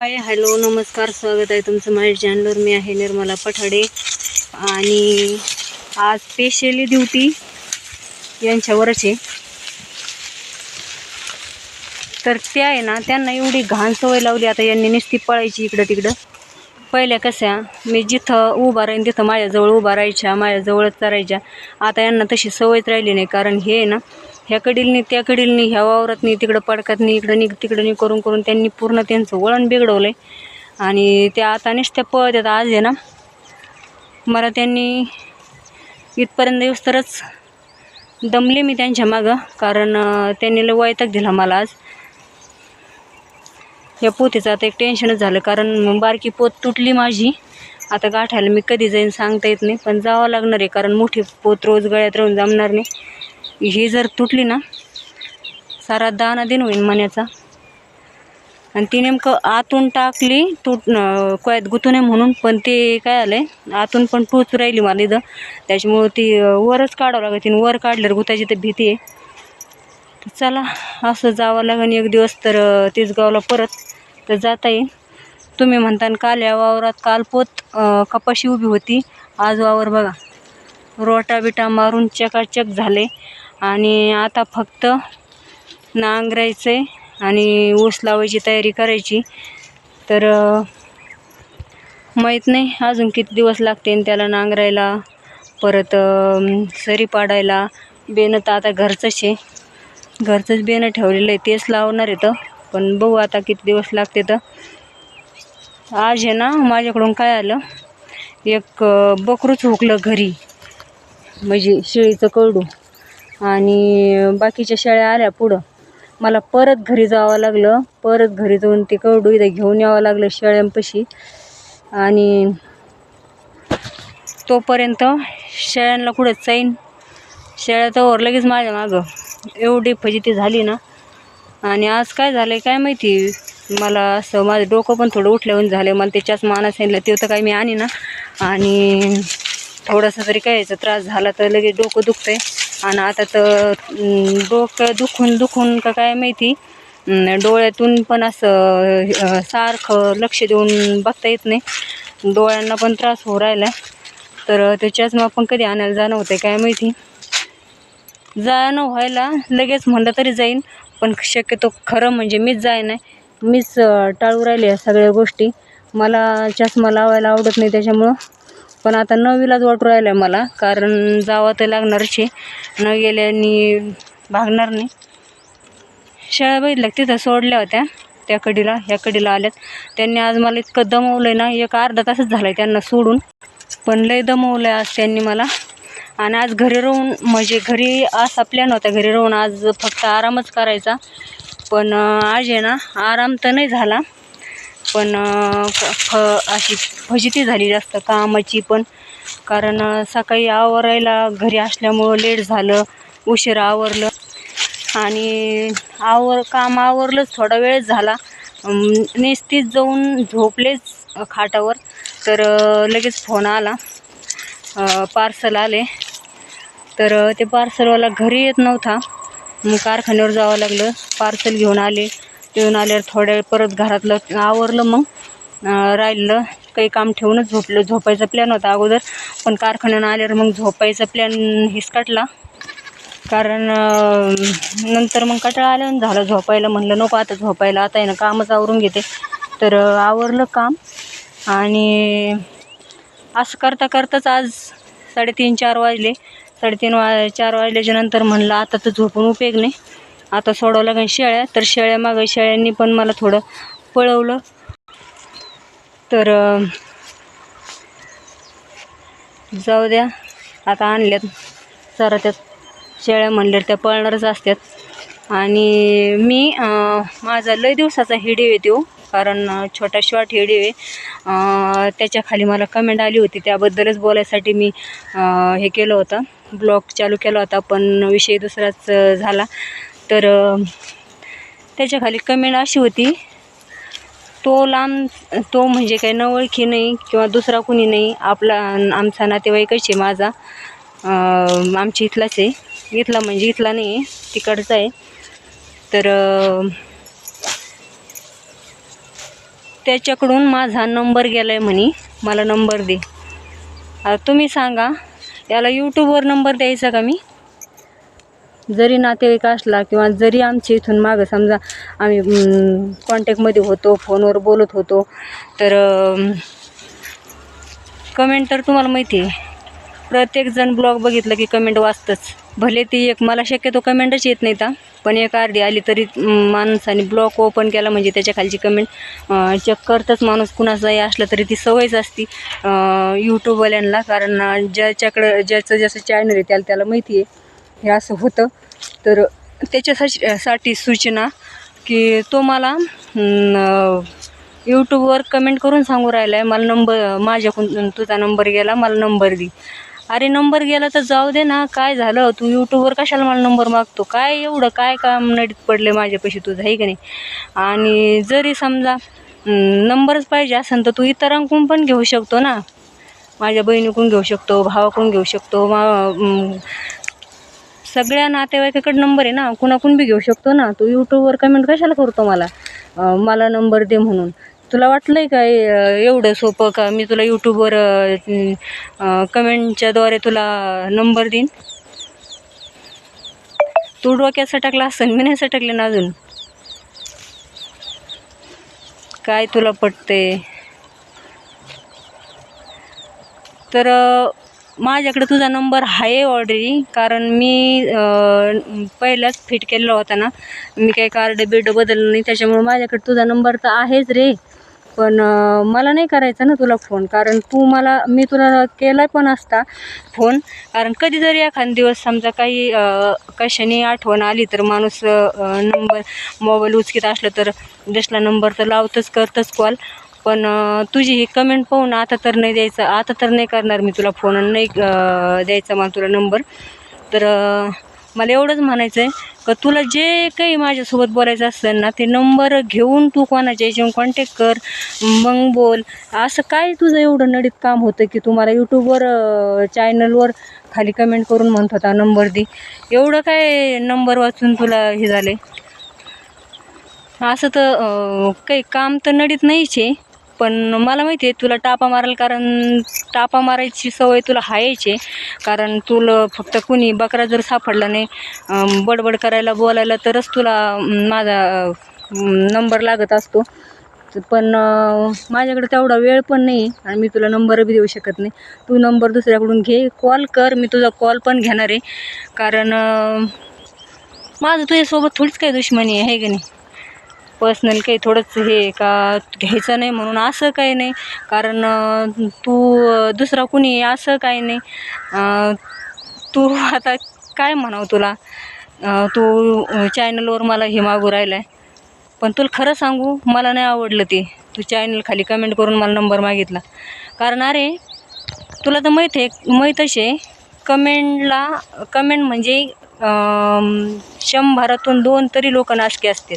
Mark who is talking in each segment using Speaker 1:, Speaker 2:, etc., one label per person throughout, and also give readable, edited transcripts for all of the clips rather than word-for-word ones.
Speaker 1: Hi hello नमस्कार, स्वागत आहे तुमचं माझ्या चॅनलवर. मी आहे निर्मला पठाडे आणि आज स्पेशली ड्युटी यांच्यावरच आहे. तर त्या आहे ना, त्यांना एवढी घाण सवय लावली आता यांनी नुसती पळायची इकडं तिकडं. पहिल्या कशा मी जिथं उभा राहीन तिथं माझ्याजवळ उभा राहायच्या, माझ्याजवळच चरायच्या. आता यांना तशी सवयच राहिली नाही, कारण हे आहे ना ह्या कडीलनी त्या कडीलनी ह्या वावरात नाही तिकडं पडकात नाही इकडं नाही तिकडं नाही करून करून त्यांनी पूर्ण त्यांचं वळण बिघडवलं आहे. आणि त्या आता नुसत्या पळत आहेत. आज आहे ना मला त्यांनी इथपर्यंत येऊस तरच दमले मी त्यांच्या मागं, कारण त्यांनी लय वैताग दिला मला आज. या पोतीचं आता एक टेन्शनच झालं, कारण बारकी पोत तुटली माझी. आता गाठायला मी कधी जाईन सांगता येत नाही, पण जावं लागणार आहे, कारण मोठी पोत रोज गळ्यात राहून जमणार नाही. ही जर तुटली ना सारा दाना दिन होईल मण्याचा. आणि ती नेमकं आतून टाकली कोयात गुतू नये म्हणून, पण ते काय आलं आहे आतून पण टोच राहिली मला इथं. त्याच्यामुळं ती वरच काढावं लागत. तिने वर काढल्यावर गुतायची तर भीती आहे. तर चला असं जावं लागेल एक दिवस तर तिसगावला परत, तर जाता येईल. तुम्ही म्हणता काल या वावरात काल पोत कपाशी उभी होती, आज वावर बघा रोटा बिटा मारून चकाचक झाले. आणि आता फक्त नांगरायचं आहे आणि ऊस लावायची तयारी करायची. तर माहीत नाही अजून किती दिवस लागते त्याला नांगरायला, परत सरी पाडायला. बेनं तर आता घरचंच आहे, घरचंच बेनं ठेवलेलं आहे, तेच लावणार आहे. तर पण बघू आता किती दिवस लागते. तर आज आहे ना माझ्याकडून काय आलं, एक बकरूच हुकलं घरी, म्हणजे शेळीचं कळडू. आणि बाकीच्या शेळ्या आल्या पुढं, मला परत घरी जावं लागलं. परत घरी जाऊन ते कळडू इथं घेऊन यावं लागलं शेळ्यांपाशी. आणि तोपर्यंत शेळ्यांना कुठं चाईन, शेळ्या तर लगेच माझ्या मागं. एवढी फजिती झाली ना. आणि आज काय झालं काय माहिती, मला असं माझं डोकं पण थोडं उठल्याहून झालं. मला त्याच्याच माना सांगितलं ते तर काय मी आणि ना, आणि थोडासा जरी काय याचा त्रास झाला तर लगेच डोकं दुखतंय. आणि आता तर डोकं दुखून का काय माहिती, डोळ्यातून पण असं सारखं लक्ष देऊन बघता येत नाही, डोळ्यांना पण त्रास होऊ राहिला. तर त्याच्याच मग आपण कधी आणायला जाणं होतं काय माहिती. जाणं व्हायला लगेच म्हणलं तरी जाईन, पण शक्यतो खरं म्हणजे मीच जाय नाही, मीच टाळू राहिले या सगळ्या गोष्टी. मला चष्मा लावायला आवडत नाही त्याच्यामुळं. पण आता नवीलाच वाटू राहिलं आहे मला, कारण जावं तर लागणारच आहे, न गेल्याने भागणार नाही. शेळ्या बघितल्या तिथं सोडल्या होत्या त्या कडीला, ह्या कडीला आल्यात. त्यांनी आज मला इतकं दमवलं आहे ना, एक अर्धा तासच झाला आहे त्यांना सोडून, पण लय दमवलं आहे आज त्यांनी मला. आणि आज घरी राहून म्हणजे घरी असा प्लॅन होता घरी राहून आज फक्त आरामच करायचा. पण आज आहे ना आराम तर नाही झाला, पण अशी फजिती झाली जास्त कामाची पण. कारण सकाळी आवरायला घरी असल्यामुळं लेट झालं, उशिरा आवरलं. आणि काम आवरलंच थोडा वेळच झाला, नुसतीच जाऊन झोपलेच खाटावर. तर लगेच फोन आला, पार्सल आले. तर ते पार्सलवाला घरी येत नव्हता, मग कारखान्यावर जावं लागलं. पार्सल घेऊन आले, घेऊन आल्यावर थोड्या वेळ परत घरातलं आवरलं. मग राहिलं काही काम ठेवूनच झोपलं. झोपायचा प्लॅन होता अगोदर, पण कारखान्यानं आल्यावर मग झोपायचा प्लॅन हिसकाटला. कारण नंतर मग कंटाळा आल्यानं झालं झोपायला. म्हणलं नको आता झोपायला, आता आहे ना कामच आवरून घेते. तर आवरलं काम. आणि असं करता करताच आज 3:30-4 वाजले. 4 वाजल्याच्या नंतर म्हणलं आता तर झोपून उपयोग नाही, आता सोडावं लागेल शेळ्या. तर शेळ्या मागं शेळ्यांनी पण मला थोडं पळवलं. तर जाऊ द्या, आता आणल्यात जरा त्यात शेळ्या म्हणल्यावर त्या पळणारच असतात. आणि मी माझा लय दिवसाचा व्हिडिओ येतो, कारण छोटा शॉर्ट व्हिडिओ आहे. त्याच्या खाली मला कमेंट आली होती, त्याबद्दलच बोलायसाठी मी हे केलं होतं, ब्लॉग चालू केला होता, पण विषय दुसराच झाला. तर त्याच्या खाली कमेंट अशी होती, तो म्हणजे काही न ओळखी नाही किंवा दुसरा कुणी नाही, आमचा नातेवाईकच आहे माझा. आमच्या इथलाच आहे, इथला म्हणजे इथला नाही आहे, तिकडचा आहे. तर त्याच्याकडून माझा नंबर गेला आहे म्हणे, मला नंबर दे. तुम्ही सांगा याला यूट्यूबवर नंबर द्यायचा का मी? जरी नातेवाईक असला किंवा जरी आमच्या इथून मागं समजा आम्ही कॉन्टॅक्टमध्ये होतो, फोनवर बोलत होतो, तर कमेंट तर तुम्हाला माहिती आहे, प्रत्येकजण ब्लॉग बघितलं की कमेंट वाचतंच. भले ती एक, मला शक्यतो कमेंटच येत नाही तर, पण एक अर्धी आली तरी माणसाने ब्लॉग ओपन केला म्हणजे त्याच्या खालची कमेंट चेक करतच माणूस. कुणाचाही असलं तरी ती सवयच असती यूट्यूबवाल्यांना, कारण ज्याच्याकडं ज्याचं चॅनल आहे त्याला माहिती आहे हे असं होतं. तर त्याच्यासाठी सूचना की तो मला यूट्यूबवर कमेंट करून सांगू राहिला आहे मला नंबर, माझ्याकडून तुझा नंबर गेला, मला नंबर दे. अरे नंबर गेला तर जाऊ दे ना, काय झालं, तू यूट्यूबवर कशाला मला नंबर मागतो? काय एवढं काय काम नडीत पडले माझ्यापाशी तुझं, आहे की नाही? आणि जरी समजा नंबरच पाहिजे असेल तर तू इतरांकडून पण घेऊ शकतो ना, माझ्या बहिणीकडून घेऊ शकतो, भावाकडून घेऊ शकतो, सगळ्या नातेवाईकाकडे नंबर आहे ना, कुणाकडून बी घेऊ शकतो ना. तू यूट्यूबवर कमेंट कशाला करतो मला नंबर दे म्हणून? तुला वाटलं आहे काय एवढं सोपं का मी तुला यूट्यूबवर कमेंटच्याद्वारे तुला नंबर देईन? तू डोक्यात सटकला असेल, मी नाही सटकले ना अजून. काय तुला पटते? तर माझ्याकडे तुझा नंबर आहे ऑलरेडी, कारण मी पहिलाच फिट केलेला होता ना, मी काही कार्ड बिर्ड बदललं नाही, त्याच्यामुळे माझ्याकडे तुझा नंबर तर आहेच रे. पण मला नाही करायचा ना तुला फोन, कारण मी तुला केला पण असता फोन, कारण कधी जरी एखाद दिवस समजा काही कशाने आठवण आली तर माणूस नंबर मोबाईल उचकीत असलं तर दिसला नंबर तर लावतच, करतच कॉल. पण तुझी ही कमेंट पाहून आता तर नाही करणार मी तुला फोन, नाही द्यायचा मला तुला नंबर. तर मला एवढंच म्हणायचं आहे का तुला जे काही माझ्यासोबत बोलायचं असेल ना, ते नंबर घेऊन तू कोणाच्या याच्यावर कॉन्टॅक्ट कर, मग बोल. असं काय तुझं एवढं नडीत काम होतं की तुम्हाला यूट्यूबवर चॅनलवर खाली कमेंट करून म्हणत होता नंबर दे? एवढं काय नंबर वाचून तुला हे झाले? असं तर काही काम तर नडीत नाहीच आहे, पण मला माहिती आहे तुला टापा माराल, कारण टापा मारायची सवय तुला आहेच आहे. कारण तुला फक्त कुणी बकरा जर सापडला नाही बडबड करायला बोलायला तरच तुला माझा नंबर लागत असतो. पण माझ्याकडे तेवढा वेळ पण नाही आणि मी तुला नंबर बी देऊ शकत नाही. तू नंबर दुसऱ्याकडून घे, कॉल कर, मी तुझा कॉल पण घेणार आहे. कारण माझं तुझ्यासोबत थोडीच काही दुश्मनी आहे की नाही? पर्सनल काही थोडंच हे का घ्यायचं नाही म्हणून असं काही नाही, कारण तू दुसरा कुणी असं काही नाही. तू आता काय म्हणावं तुला, तू चॅनलवर मला हे मागू राहिला आहे, पण तुला खरं सांगू मला नाही आवडलं ते तू चॅनल खाली कमेंट करून मला नंबर मागितला. कारण अरे तुला तर माहीतच आहे कमेंट म्हणजे 100रातून 2 तरी लोक नासके असतात.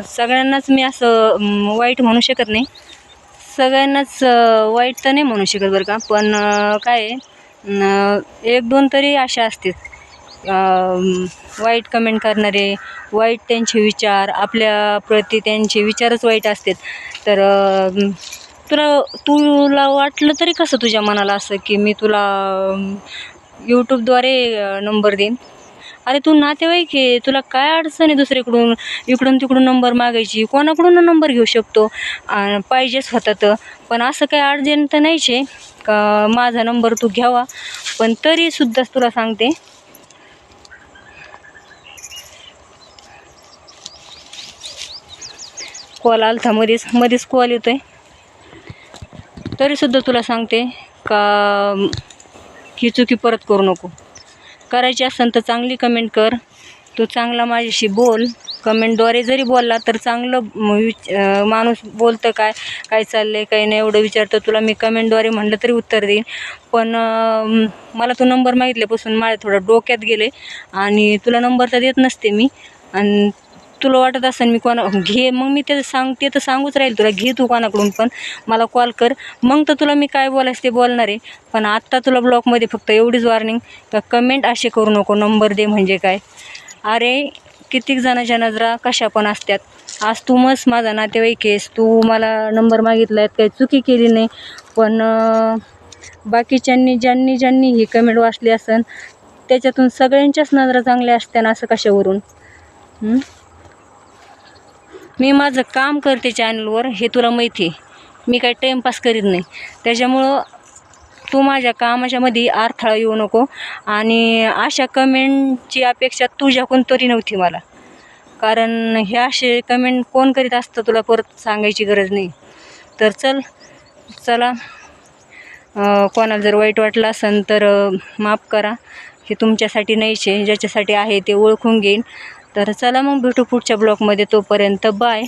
Speaker 1: सगळ्यांनाच मी असं वाईट म्हणू शकत नाही, सगळ्यांनाच वाईट तर नाही म्हणू शकत बरं का, पण काय 1-2 तरी अशा असतात वाईट कमेंट करणारे, वाईट त्यांचे विचार, आपल्याप्रती त्यांचे विचारच वाईट असतात. तर तुला वाटलं तरी कसं तुझ्या मनाला असं की मी तुला यूट्यूबद्वारे नंबर देईन? अरे तू नातेवाईक आहे, तुला काय अडचण आहे दुसरीकडून इकडून तिकडून नंबर मागायची? कोणाकडून नंबर घेऊ शकतो पाहिजेच होता तर. पण असं काही अर्जंट तर नाहीच आहे का माझा नंबर तू घ्यावा. पण तरीसुद्धा तुला सांगते, कॉल आलता मध्येच कॉल येतो आहे, तरीसुद्धा तुला सांगते का ही चुकी परत करू नको. करायची असेल तर चांगली कमेंट कर, तू चांगला माझ्याशी बोल. कमेंटद्वारे जरी बोलला तर चांगलं माणूस बोलतं काय चाललं आहे काही नाही एवढं विचारतं तुला. मी कमेंटद्वारे म्हणलं तरी उत्तर देईन, पण मला तो नंबर मागितल्यापासून माझ्या थोडं डोक्यात गेले आणि तुला नंबर तर देत नसते मी. आणि तुला वाटत असेल मी घे, मग मी ते सांगूच राहील तुला, घे तू कोणाकडून पण मला कॉल कर, मग तर तुला मी काय बोलायचं ते बोलणार आहे. पण आत्ता तुला ब्लॉगमध्ये फक्त एवढीच वॉर्निंग का कमेंट असे करू नको, नंबर दे म्हणजे काय. अरे कित्येक जणांच्या नजरा कशा पण असतात, आज तू मस्त माझा नातेवाईक आहेस, तू मला नंबर मागितला आहे, काही चुकी केली नाही. पण बाकीच्यांनी ज्यांनी ही कमेंट वाचली असन त्याच्यातून सगळ्यांच्याच नजरा चांगल्या असत्या ना, असं कशावरून? मी माझं काम करते चॅनलवर, हे तुला माहिती आहे. मी काही टाईमपास करीत नाही. त्याच्यामुळं तू माझ्या कामाच्यामध्ये अडथळा येऊ नको. आणि अशा कमेंटची अपेक्षा तुझ्याकडून तरी नव्हती मला, कारण हे असे कमेंट कोण करीत असतं तुला परत सांगायची गरज नाही. तर चला कोणाला जर वाईट वाटलं असेल तर माफ करा. हे तुमच्यासाठी नाहीच आहे, ज्याच्यासाठी आहे ते ओळखून घेईन. तर चला मग भेटू पुढच्या ब्लॉगमध्ये. तोपर्यंत बाय.